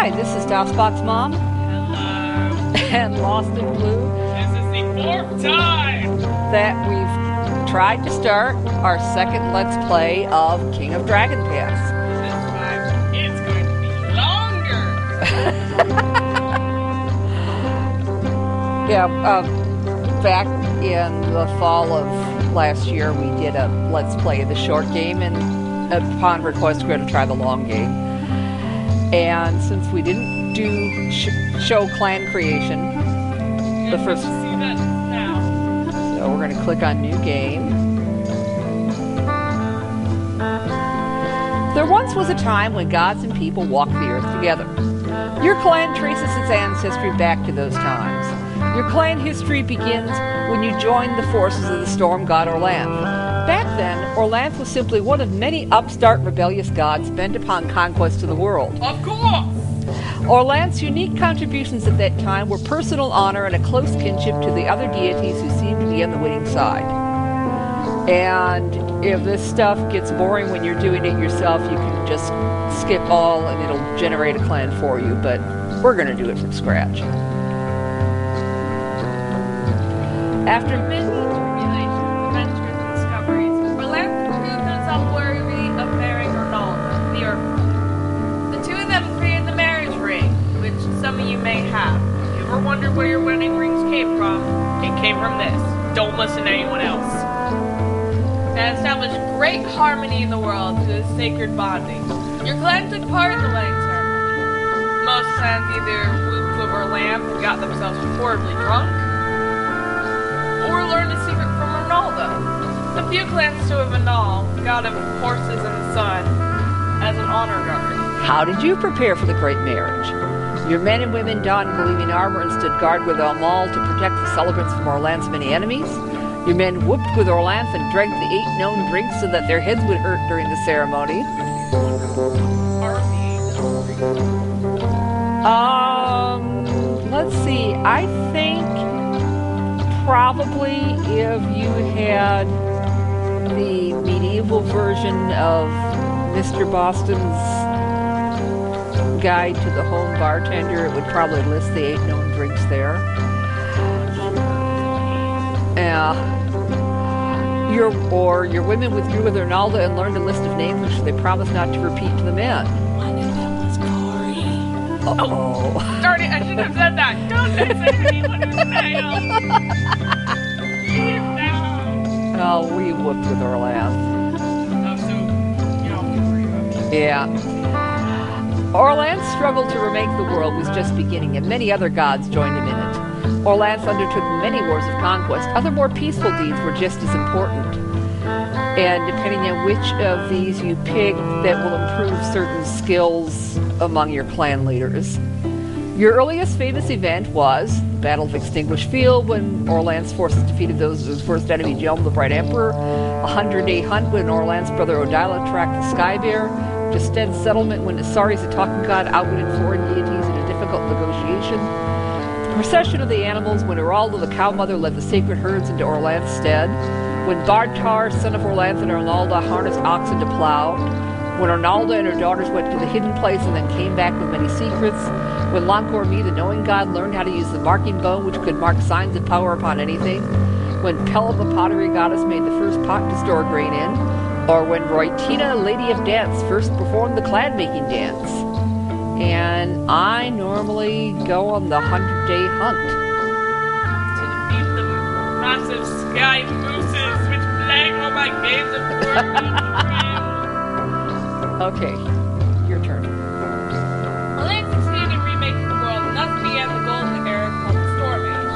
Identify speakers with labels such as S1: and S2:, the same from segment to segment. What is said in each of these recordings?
S1: Hi, this is DOSBox Mom.
S2: Hello.
S1: And Lost in Blue.
S2: This is the fourth time
S1: that we've tried to start our second Let's Play of King of Dragon Pass.
S2: This time it's going to be longer.
S1: Yeah, back in the fall of last year, we did a Let's Play of the short game, and upon request, we're going to try the long game. And since we didn't do show clan creation, the first,
S2: see that now.
S1: So we're going to click on New Game. There once was a time when gods and people walked the earth together. Your clan traces its ancestry back to those times. Your clan history begins when you joined the forces of the storm god Orlanth. Back then, Orlanth was simply one of many upstart rebellious gods bent upon conquest of the world.
S2: Of course!
S1: Orlanth's unique contributions at that time were personal honor and a close kinship to the other deities who seemed to be on the winning side. And if this stuff gets boring when you're doing it yourself, you can just skip all and it'll generate a clan for you, but we're going to do it from scratch. After
S2: many tribulations, adventures, and discoveries, Orlanth proved himself worthy of marrying Ronaldo, the Earthling. The two of them created the marriage ring, which some of you may have. If you ever wondered where your wedding rings came from, it came from this. Don't listen to anyone else. And established great harmony in the world through this sacred bonding. Your clan took part in the wedding ceremony. Most clans either whooped over Orlanth and got themselves horribly drunk, or learned a secret from Ronaldo. A few clans stood with Vanal, god of horses and the sun, as an honor guard.
S1: How did you prepare for the great marriage? Your men and women donned gleaming armor and stood guard with Amal to protect the celebrants from Orlanth's many enemies. Your men whooped with Orlanth and drank the 8 known drinks so that their heads would hurt during the ceremony. Let's see. I think probably if you had the medieval version of Mr. Boston's Guide to the Home Bartender, it would probably list the 8 known drinks there. Yeah. Your women withdrew with Ronaldo and learned a list of names which they promised not to repeat to the men.
S2: My name was Corey.
S1: Uh-oh.
S2: Darn it, I shouldn't have said that. Don't say anyone who's male. Leave now.
S1: Oh, we whooped with Orlanth.
S2: Oh, so, you don't have to worry about me.
S1: Yeah. Orlanth's struggle to remake the world was just beginning, and many other gods joined him in it. Orlanth undertook many wars of conquest. Other more peaceful deeds were just as important. And depending on which of these you pick, that will improve certain skills among your clan leaders. Your earliest famous event was the Battle of Extinguished Field, when Orlanth's forces defeated those of his first enemy, Jelm the Bright Emperor. A 100-day hunt when Orlanth's brother Odila tracked the Sky Bear. Justed's settlement when Asari's the talking god outwitted foreign deities in a difficult negotiation. The procession of the animals when Uralda the cow mother led the sacred herds into Orlanth's stead. When Bardtar, son of Orlanth and Ronaldo, harnessed oxen to plow. When Ronaldo and her daughters went to the hidden place and then came back with many secrets. When Lancor Me, the knowing god, learned how to use the marking bone which could mark signs of power upon anything. When Pella, the pottery goddess, made the first pot to store grain in. Or when Roitina, lady of dance, first performed the clan-making dance. And I normally go on the 100-day hunt.
S2: To defeat the massive sky mooses which plague all my games of
S1: Okay, your turn.
S2: Orlanth succeeded in remaking the world, and thus began the golden era called the Storm Age.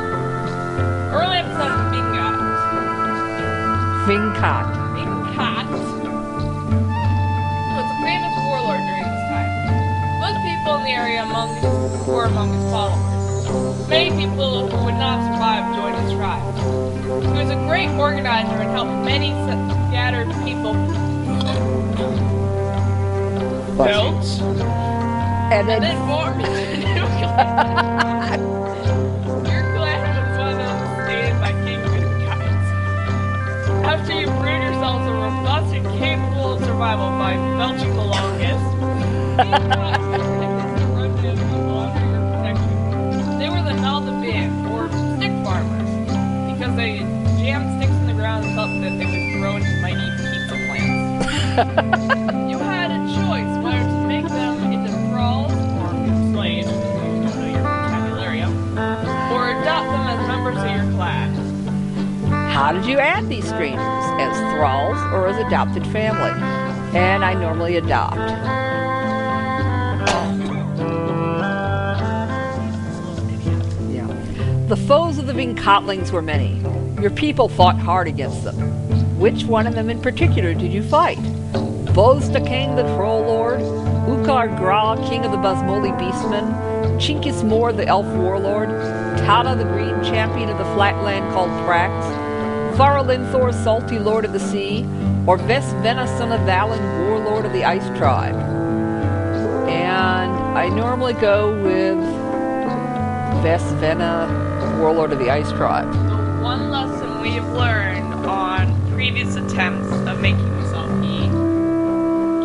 S2: Orlanth's son Vingat.
S1: Vinkat.
S2: Was a famous warlord during this time. Most people in the area were among his followers. Many people who would not survive joined his tribe. He was a great organizer and helped many scattered people built
S1: And then
S2: formed a new clan. Your clan was one of those stated by King Vinkat. After you proved yourselves a robust and capable of survival by belching the longest, they jammed sticks in the ground and felt that they would grow into mighty pizza plants. You had a choice whether to make them into thralls or slaves, you know your vocabulary, or adopt them as members of your clan.
S1: How did you add these strangers? As thralls or as adopted family? And I normally adopt. Yeah. The foes of the Vincotlings were many. Your people fought hard against them. Which one of them in particular did you fight? Bozda King, the Troll Lord, Ukar Gra, King of the Basmoli Beastmen, Chinkis Mor, the Elf Warlord, Tata, the Green Champion of the Flatland called Prax, Faralinthor, Salty Lord of the Sea, or Vesvena, son of Valen, Warlord of the Ice Tribe. And I normally go with Vesvena, Warlord of the Ice Tribe.
S2: The one lesson we have learned on previous attempts of making yourself eat.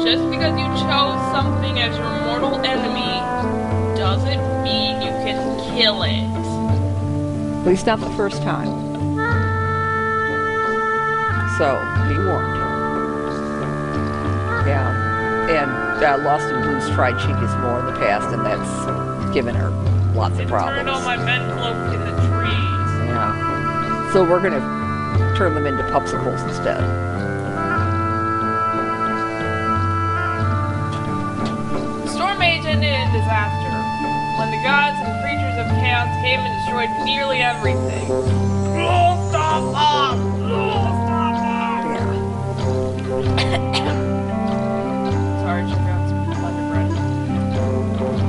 S2: Just because you chose something as your mortal enemy doesn't mean you can kill it.
S1: At least not the first time. So, be warned. Yeah. And Lost in Blues tried Chinkis more in the past, and that's given her lots of problems.
S2: Turned all my men cloak in the trees.
S1: Yeah. So we're going to turn them into popsicles instead.
S2: The storm age ended in disaster when the gods and creatures of chaos came and destroyed nearly everything. Sorry, she got some underbread.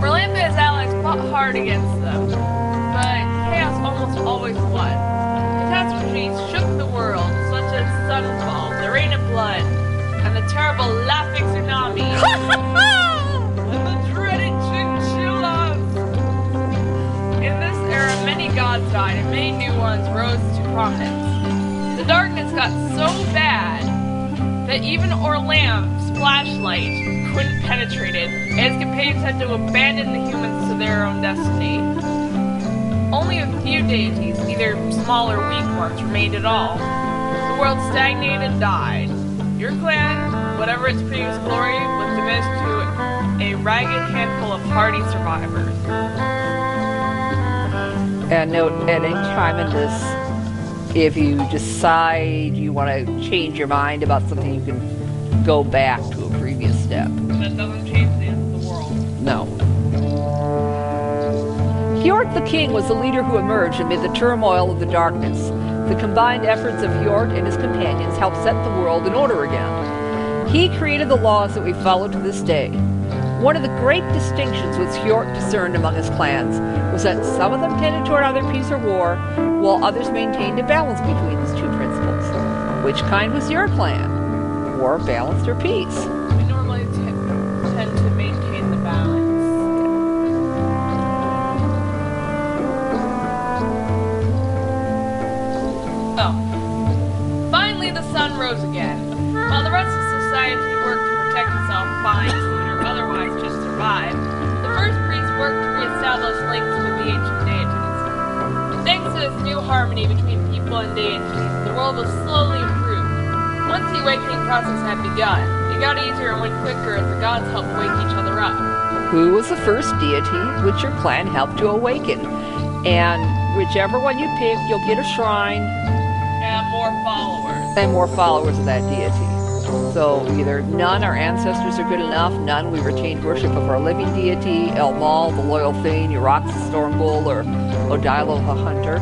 S2: Orlando and his allies fought hard against them, but chaos almost always won. Catastrophes shook the world, such as sunfall, the rain of blood, and the terrible laughing tsunami. And the dreaded chinchillas. In this era, many gods died and many new ones rose to prominence. The darkness got so bad that even Orlam's flashlight couldn't penetrate it, and his companions had to abandon the humans to their own destiny. Only a few deities, either small or weak ones, remained at all. The world stagnated and died. Your clan, whatever its previous glory, was diminished to a ragged handful of hardy survivors.
S1: And note, at any time in this, if you decide you want to change your mind about something, you can go back to a previous step.
S2: That doesn't change the end of the world.
S1: No. Hjort the King was the leader who emerged amid the turmoil of the darkness. The combined efforts of Hjort and his companions helped set the world in order again. He created the laws that we follow to this day. One of the great distinctions which Hjort discerned among his clans was that some of them tended toward either peace or war, while others maintained a balance between these two principles. Which kind was your clan? War, balanced, or peace?
S2: We normally tend to maintain the balance. Oh. Finally, the sun rose again. While the rest of society worked to protect itself, find food, or otherwise just survive, the first priest worked to reestablish links with the ancient deities. Thanks to this new harmony between people and deities, the world was slowly improved. Once the awakening process had begun, it got easier and went quicker as the gods helped wake each other up.
S1: Who was the first deity which your clan helped to awaken? And whichever one you pick, you'll get a shrine.
S2: And more followers.
S1: And more followers of that deity. So either none, our ancestors are good enough, none, we retained worship of our living deity, El Mal, the loyal Thane, Urax the storm bull, or Odilo the hunter.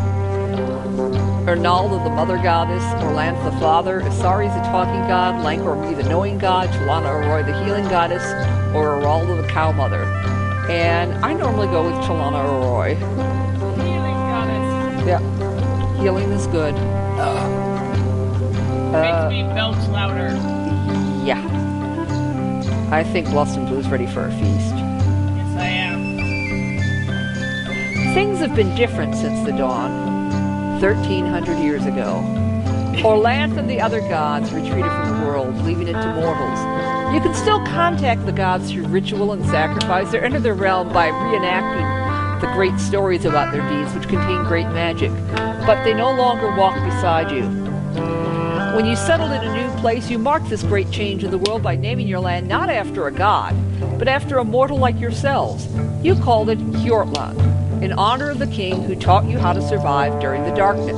S1: Ernalda the mother goddess, Orlanth the father, Isari the talking god, Lankor the knowing god, Chalana Arroy the healing goddess, or Aralda the cow mother. And I normally go with Chalana Arroy.
S2: Healing goddess.
S1: Yeah, healing is good.
S2: Makes me belch louder.
S1: Yeah. I think Lost Blue's ready for a feast.
S2: Yes, I am.
S1: Things have been different since the dawn. 1,300 years ago. Orlanth and the other gods retreated from the world, leaving it to mortals. You can still contact the gods through ritual and sacrifice or enter their realm by reenacting the great stories about their deeds, which contain great magic. But they no longer walk beside you. When you settled in a new place, you marked this great change in the world by naming your land not after a god, but after a mortal like yourselves. You called it Hjortland, in honor of the king who taught you how to survive during the darkness.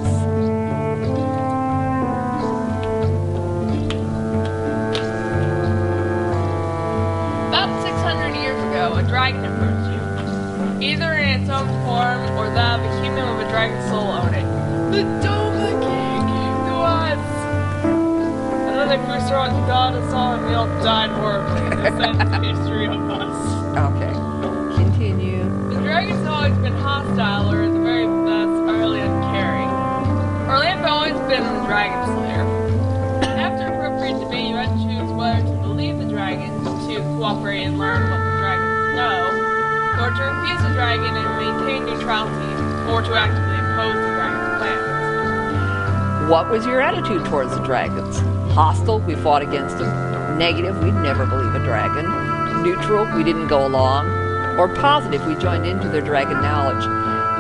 S2: About 600 years ago, a dragon approached you, either in its own form or that of a human with a dragon soul on it. The Doma King came to us! And then they first God and saw him, we all died horribly. This ends the history of us.
S1: Okay. Continue.
S2: The dragons have always been hostile, or at the very best, utterly uncaring. Orlando has always been the dragon slayer. After appropriate debate, you had to choose whether to believe the dragon, to cooperate and learn what the dragons know, or to refuse the dragon and maintain neutrality, or to actively oppose the dragon's plans.
S1: What was your attitude towards the dragons? Hostile, we fought against them. Negative, we'd never believe a dragon. Neutral, we didn't go along. Or positive, we joined into their dragon knowledge.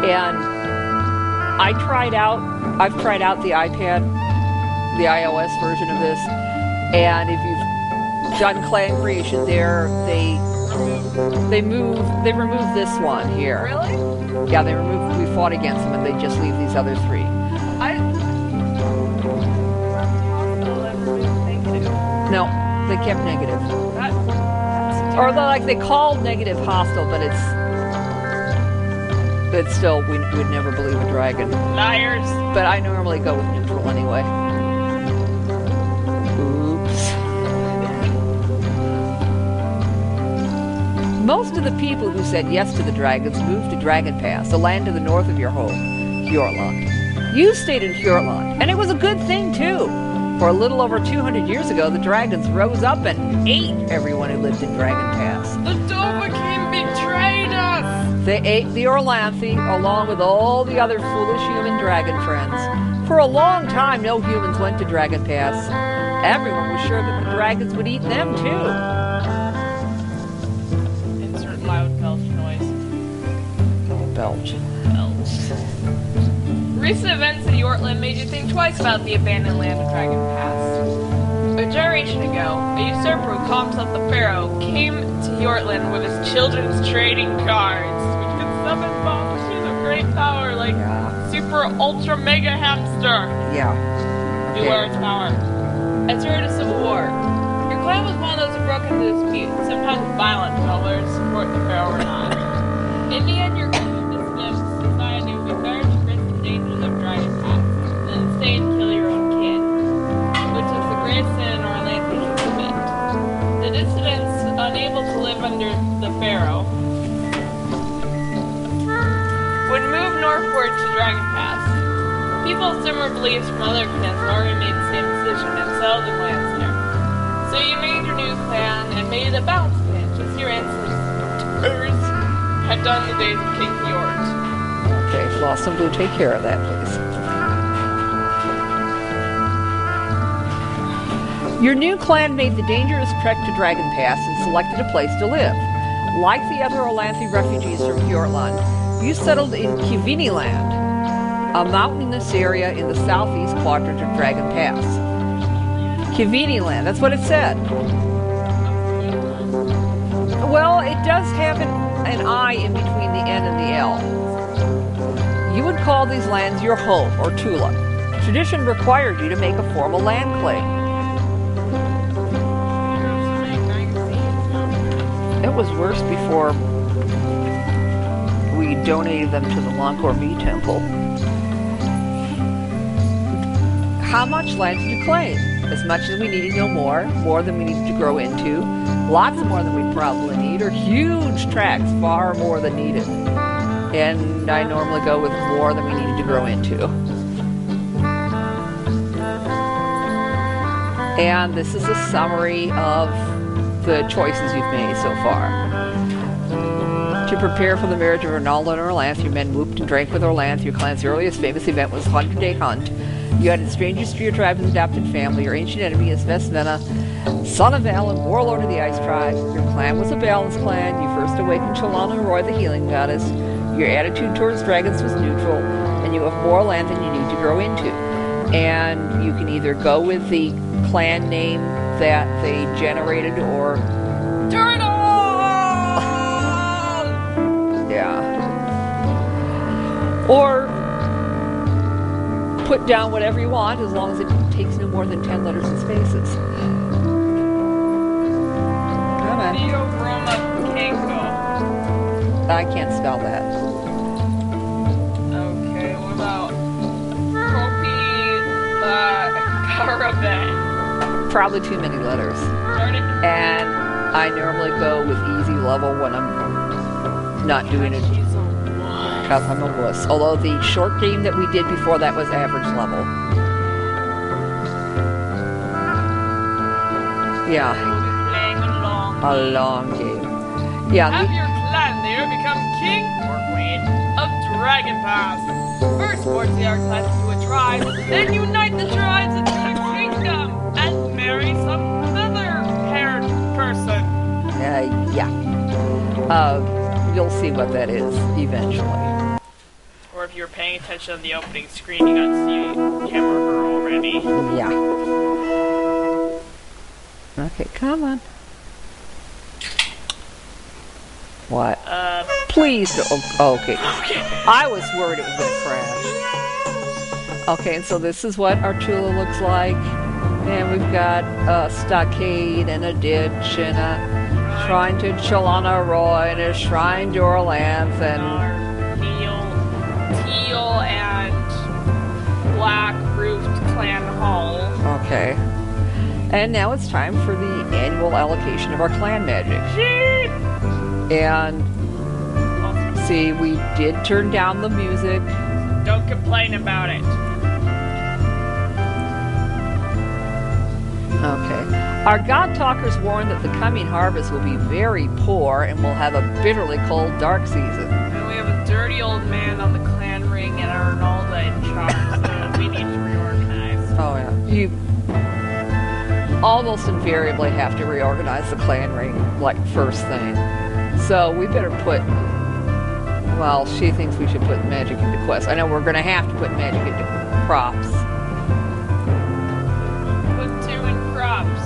S1: And I've tried out the iPad, the iOS version of this. And if you've done clan creation there, they removed this one here.
S2: Really?
S1: Yeah, we fought against them and they just leave these other three. No, they kept negative. Or they called negative hostile, but still, we would never believe a dragon.
S2: Liars!
S1: But I normally go with neutral anyway. Oops. Most of the people who said yes to the dragons moved to Dragon Pass, the land to the north of your home, Hjortland. You stayed in Hjortland, and it was a good thing too. For a little over 200 years ago, the dragons rose up and ate everyone who lived in Dragon Pass.
S2: The Doma King betrayed us!
S1: They ate the Orlanthi along with all the other foolish human dragon friends. For a long time, no humans went to Dragon Pass. Everyone was sure that the dragons would eat them too.
S2: Insert loud belch noise.
S1: Belch.
S2: Recent events in Hjortland made you think twice about the abandoned land of Dragon Pass. A generation ago, a usurper who called himself the Pharaoh came to Hjortland with his children's trading cards, which could summon monsters of great power like Super Ultra Mega Hamster.
S1: Yeah.
S2: Beware its power. As you heard a civil war. Your clan was one of those who broke into dispute, sometimes violent, whether to support the Pharaoh or not. In the end, your clan dismissed society would be better to risk the dangers of Dragon Pass than to stay and kill your own kin, which is the greatest sin in our land we can commit. The dissidents, unable to live under the Pharaoh, would move northward to Dragon Pass. People with similar beliefs from other clans had already made the same decision and settled in lands there. So you made your new clan and made it a balanced clan, just your ancestors had done the days of King Fjord.
S1: Okay, LostinBlue, take care of that, please. Your new clan made the dangerous trek to Dragon Pass and selected a place to live. Like the other Orlanthi refugees from Hjortland, you settled in Kivini Land, a mountainous area in the southeast quadrant of Dragon Pass. Kivini Land, that's what it said. Well, it does have an I in between the N and the L. You would call these lands your home, or Tula. Tradition required you to make a formal land claim. It was worse before we donated them to the Lankor Mi Temple. How much land did you claim? As much as we needed, no more. More than we needed to grow into. Lots more than we probably need, or huge tracts, far more than needed. And I normally go with more than we needed to grow into. And this is a summary of the choices you've made so far. To prepare for the marriage of Ronaldo and Orlanth, your men whooped and drank with Orlanth. Your clan's earliest famous event was 100-day hunt. You added strangers to your tribe as adopted family. Your ancient enemy is Vesmena, son of Valen, warlord of the Ice Tribe. Your clan was a balanced clan. You first awakened Chalana Roy, the healing goddess. your attitude towards dragons was neutral, and you have more land than you need to grow into. And you can either go with the clan name that they generated, or
S2: Turtle!
S1: yeah, or put down whatever you want as long as it takes no more than 10 letters and spaces. Come on.
S2: Theoroma Kango.
S1: I can't spell that.
S2: Okay, what about Kopi Caravan?
S1: Probably too many letters.
S2: Darn it.
S1: And I normally go with easy level when I'm not doing it
S2: She's a
S1: because I'm a wuss. Although the short game that we did before that was average level. Yeah,
S2: We'll be playing along.
S1: a long game. Yeah,
S2: Have your clan leader become king or queen of Dragon Pass. First, forge the art class into a tribe, then unite the tribes into a kingdom, and marry some feather-haired person.
S1: yeah. You'll see what that is eventually.
S2: Or if you were paying attention on the opening screen, you got to see Camera Girl already.
S1: Yeah. Okay, come on. What? Please don't. Oh, okay. I was worried it was going to crash. Okay, and so this is what our Chula looks like. And we've got a stockade and a ditch and a shrine to Chalana Roy and a shrine to Orlanth and
S2: Teal and black roofed clan hall.
S1: okay. And now it's time for the annual allocation of our clan magic. And see, we did turn down the music.
S2: Don't complain about it.
S1: Okay. Our God Talkers warn that the coming harvest will be very poor and will have a bitterly cold, dark season.
S2: And we have a dirty old man on the clan ring and Arnalda in charge, so we need to reorganize.
S1: Oh, yeah. You almost invariably have to reorganize the clan ring, like, first thing. So we better put... Well, she thinks we should put magic into quests. I know we're going to have to put magic into props.
S2: Put 2 in crops.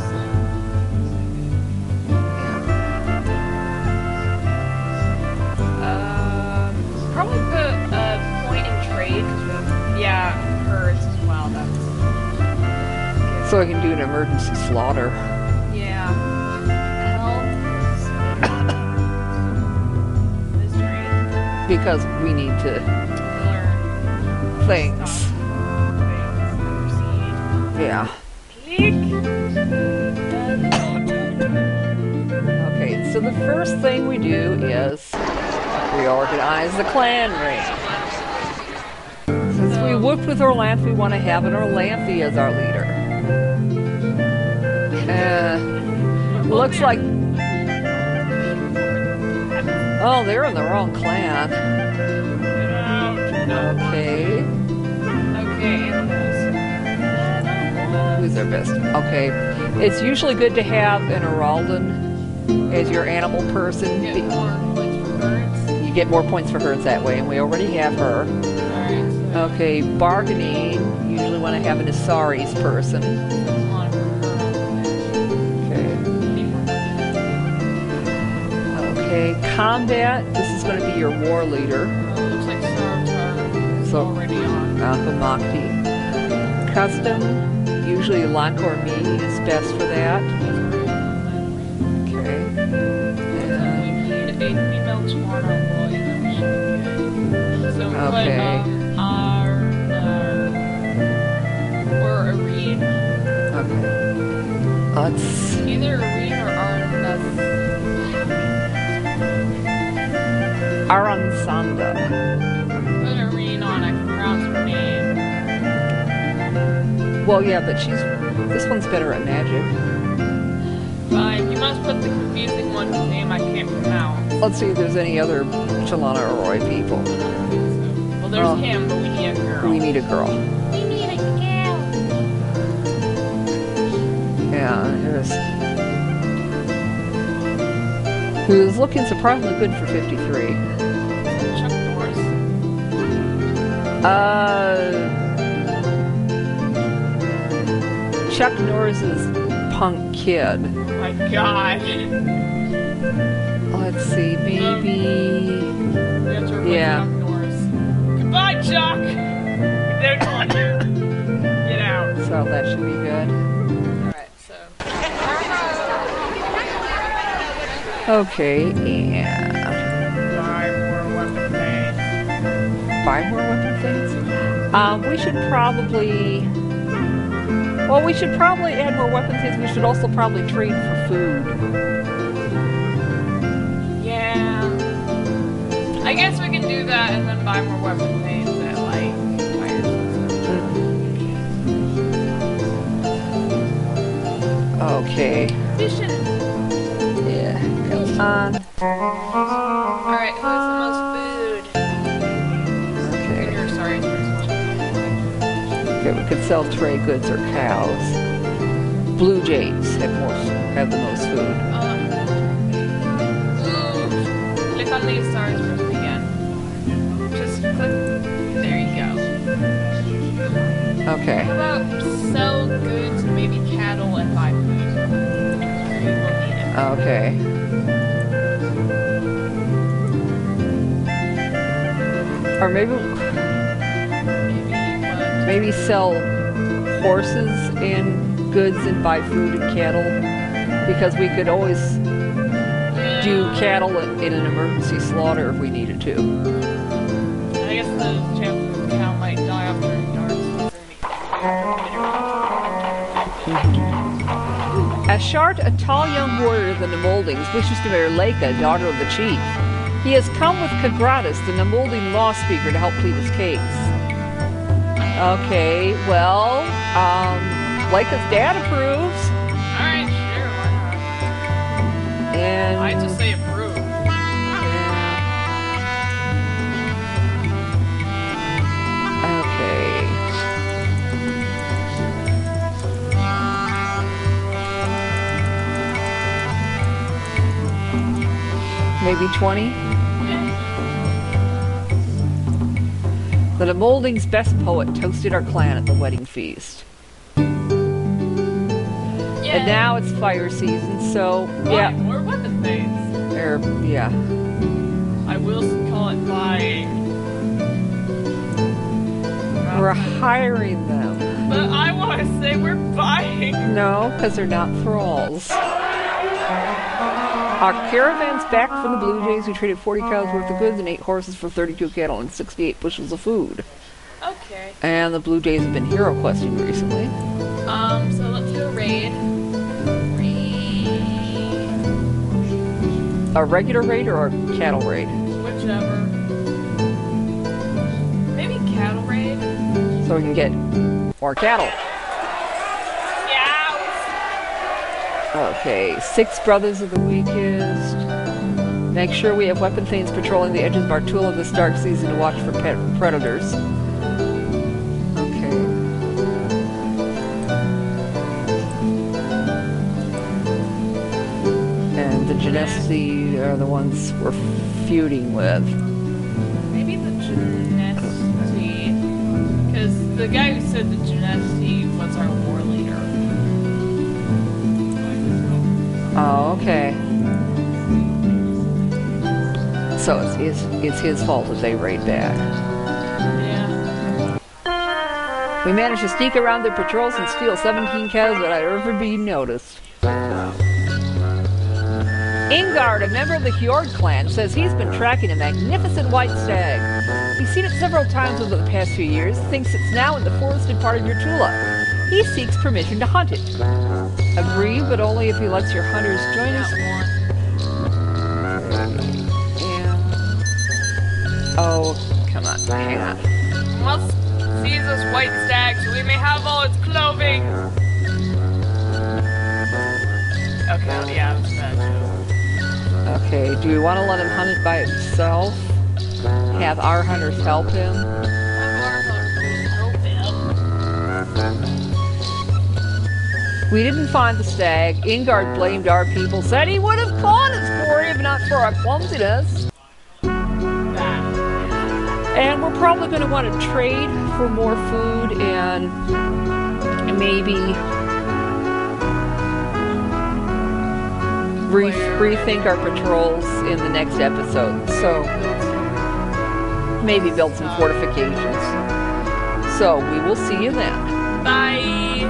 S2: Probably put a point in trade. Yeah, herds as well. That's
S1: So I can do an emergency slaughter.
S2: yeah. Health. Mystery.
S1: Because we need to
S2: Learn.
S1: things. Yeah.
S2: Click.
S1: Okay, so the first thing we do is reorganize the clan ring. Since we worked with Orlanth, we want to have an Orlanthi as our leader. Looks like... Oh, they're in the wrong clan. Okay.
S2: Okay,
S1: Who's their best? Okay. It's usually good to have an Araldan as your animal person.
S2: get more points for birds.
S1: You get more points for herds that way, and we already have her.
S2: Alright, so
S1: Okay, bargaining. Usually want to have an Isari's person. Okay. Okay, combat. This is going to be your war leader.
S2: looks like Sartar is
S1: So-
S2: already on.
S1: Alphamakti. Custom. Usually Lankor Mi is best for that. Okay.
S2: We need a female Toronto boy that we should get. So we
S1: Okay.
S2: put or Areen.
S1: Okay. Let's...
S2: Either Areen or
S1: Aran Sanda.
S2: Put Areen on, I can pronounce her name.
S1: Well, yeah, but she's... This one's better at magic.
S2: Fine, you must put the confusing one whose name I can't pronounce.
S1: Let's see if there's any other Chalana Roy people.
S2: Well, there's
S1: Oh.
S2: him, but we need a girl.
S1: We need a girl.
S2: We need a girl.
S1: Yeah, here's... Who's looking surprisingly good for 53.
S2: Chuck Norris.
S1: Chuck Norris's Punk Kid.
S2: Oh my god.
S1: Let's see, maybe... Yeah.
S2: Chuck Norris. Goodbye, Chuck! They're gone. Get out.
S1: So that should be good.
S2: Alright, so...
S1: Okay, and...
S2: Buy more weapon things.
S1: Buy more weapon things? We should probably... Well, we should probably add more weapon things. We should also probably trade for food.
S2: Yeah. I guess we can do that and then buy more weapon things at, like, fires and stuff.
S1: Okay.
S2: We should...
S1: Yeah, goes on.
S2: Alright, who has the most food?
S1: Okay.
S2: Or, sorry, it's
S1: Okay, we could sell trade goods or cows. Blue jays have the most food.
S2: Click on these stars first again. Just click. There you go.
S1: Okay.
S2: How about sell goods, maybe cattle, and buy food? We will need it.
S1: Okay. Or maybe sell horses and goods and buy food and cattle, because we could always do cattle in an emergency slaughter if we needed to.
S2: I guess the chance of the cow might die after dark.
S1: Ashart, a tall young warrior of the Nemoldings, wishes to marry Leica, daughter of the chief. He has come with Kagratis, the Nemolding law speaker, to help plead his case. Okay, well, Leica's dad approves.
S2: Alright, sure, why not?
S1: And
S2: I just say approve.
S1: Okay. Maybe 20? The Nemolding's best poet toasted our clan at the wedding feast. And now it's fire season, so yeah.
S2: More weapon things.
S1: Yeah.
S2: I will call it buying.
S1: We're hiring them.
S2: But I want to say we're buying.
S1: No, because they're not thralls. Our caravan's back from the Blue Jays, who traded 40 cows worth of goods and 8 horses for 32 cattle and 68 bushels of food.
S2: Okay.
S1: And the Blue Jays have been hero questing recently.
S2: So let's do a raid.
S1: A regular raid or a cattle raid?
S2: Whichever. Maybe cattle raid?
S1: So we can get more cattle.
S2: Yeah.
S1: Okay, 6 brothers of the weakest. Make sure we have weapon thanes patrolling the edges of our tool of this dark season to watch for predators. Okay. And the Genesti are the ones we're feuding with.
S2: Maybe the Genesti. Because the guy who said the Genesti was our war leader.
S1: Oh, okay. So it's his fault that they raid back.
S2: Yeah.
S1: We managed to sneak around their patrols and steal 17 cows without ever being noticed. Ingard, a member of the Hjord clan, says he's been tracking a magnificent white stag. He's seen it several times over the past few years, thinks it's now in the forested part of your Tula. He seeks permission to hunt it. Agree, but only if he lets your hunters join us. Oh, come on, hang on.
S2: Must seize this white stag so we may have all its clothing. Okay, yeah, that's bad too.
S1: Okay, do we want to let him hunt it by himself? Have our hunters help him? We didn't find the stag. Ingard blamed our people, said he would have caught its quarry if not for our clumsiness. And we're probably going to want to trade for more food and maybe rethink our patrols in the next episode. So maybe build some fortifications. So we will see you then.
S2: Bye.